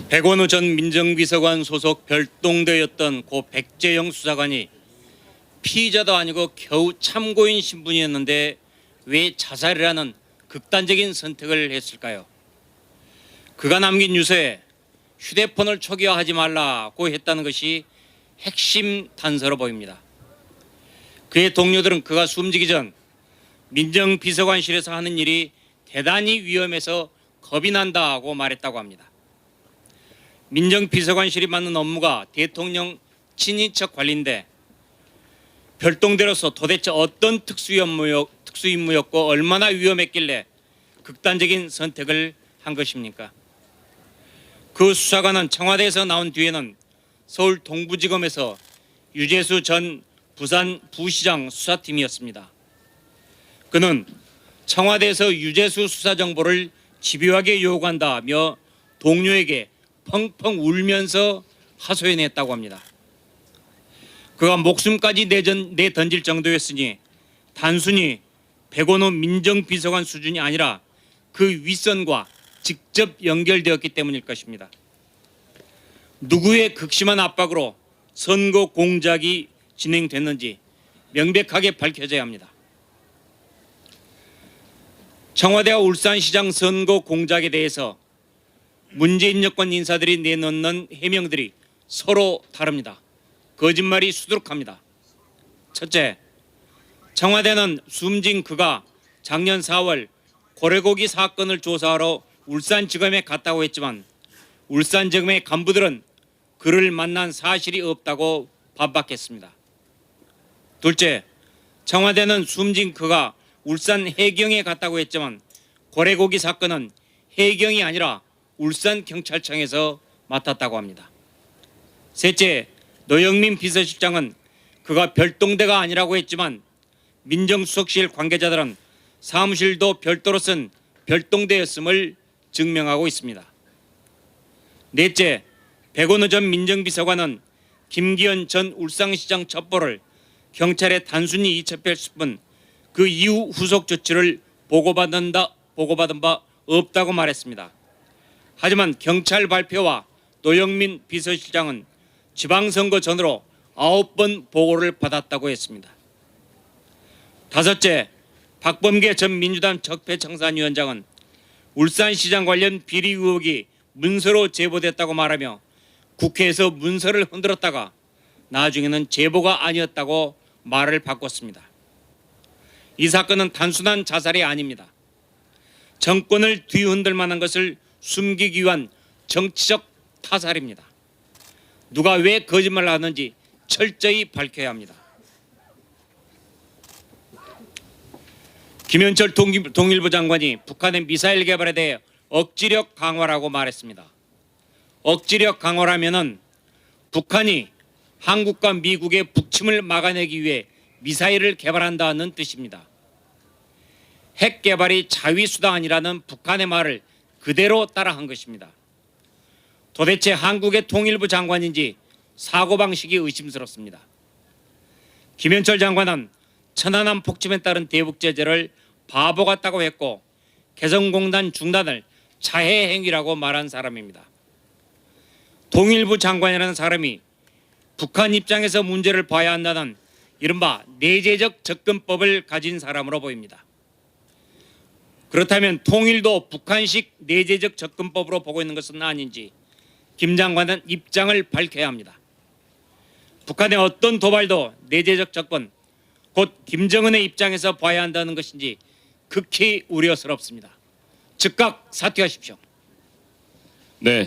백원우 전 민정비서관 소속 별동대였던 고 백재영 수사관이 피의자도 아니고 겨우 참고인 신분이었는데 왜 자살이라는 극단적인 선택을 했을까요? 그가 남긴 유서에 휴대폰을 초기화하지 말라고 했다는 것이 핵심 단서로 보입니다. 그의 동료들은 그가 숨지기 전 민정비서관실에서 하는 일이 대단히 위험해서 겁이 난다고 말했다고 합니다. 민정비서관실이 맡는 업무가 대통령 친인척 관리인데 별동대로서 도대체 어떤 특수임무였고 얼마나 위험했길래 극단적인 선택을 한 것입니까? 그 수사관은 청와대에서 나온 뒤에는 서울 동부지검에서 유재수 전 부산 부시장 수사팀이었습니다. 그는 청와대에서 유재수 수사 정보를 집요하게 요구한다며 동료에게 펑펑 울면서 하소연했다고 합니다. 그가 목숨까지 내던질 정도였으니 단순히 백원우 민정비서관 수준이 아니라 그 윗선과 직접 연결되었기 때문일 것입니다. 누구의 극심한 압박으로 선거 공작이 진행됐는지 명백하게 밝혀져야 합니다. 청와대와 울산시장 선거 공작에 대해서 문재인 여권 인사들이 내놓는 해명들이 서로 다릅니다. 거짓말이 수두룩합니다. 첫째, 청와대는 숨진 그가 작년 4월 고래고기 사건을 조사하러 울산지검에 갔다고 했지만 울산지검의 간부들은 그를 만난 사실이 없다고 반박했습니다. 둘째, 청와대는 숨진 그가 울산 해경에 갔다고 했지만 고래고기 사건은 해경이 아니라 울산경찰청에서 맡았다고 합니다. 셋째, 노영민 비서실장은 그가 별동대가 아니라고 했지만 민정수석실 관계자들은 사무실도 별도로 쓴 별동대였음을 증명하고 있습니다. 넷째, 백원우 전 민정비서관은 김기현 전 울산시장 첩보를 경찰에 단순히 이첩했을 뿐 그 이후 후속 조치를 보고받은 바 없다고 말했습니다. 하지만 경찰 발표와 노영민 비서실장은 지방선거 전으로 9번 보고를 받았다고 했습니다. 다섯째, 박범계 전 민주당 적폐청산위원장은 울산시장 관련 비리 의혹이 문서로 제보됐다고 말하며 국회에서 문서를 흔들었다가 나중에는 제보가 아니었다고 말을 바꿨습니다. 이 사건은 단순한 자살이 아닙니다. 정권을 뒤흔들 만한 것을 숨기기 위한 정치적 타살입니다. 누가 왜 거짓말을 하는지 철저히 밝혀야 합니다. 김현철 통일부 장관이 북한의 미사일 개발에 대해 억지력 강화라고 말했습니다. 억지력 강화라면은 북한이 한국과 미국의 북침을 막아내기 위해 미사일을 개발한다는 뜻입니다. 핵 개발이 자위수단이라는 북한의 말을 그대로 따라한 것입니다. 도대체 한국의 통일부 장관인지 사고방식이 의심스럽습니다. 김현철 장관은 천안함 폭침에 따른 대북제재를 바보 같다고 했고 개성공단 중단을 자해 행위라고 말한 사람입니다. 통일부 장관이라는 사람이 북한 입장에서 문제를 봐야 한다는 이른바 내재적 접근법을 가진 사람으로 보입니다. 그렇다면 통일도 북한식 내재적 접근법으로 보고 있는 것은 아닌지 김 장관은 입장을 밝혀야 합니다. 북한의 어떤 도발도 내재적 접근, 곧 김정은의 입장에서 봐야 한다는 것인지 극히 우려스럽습니다. 즉각 사퇴하십시오.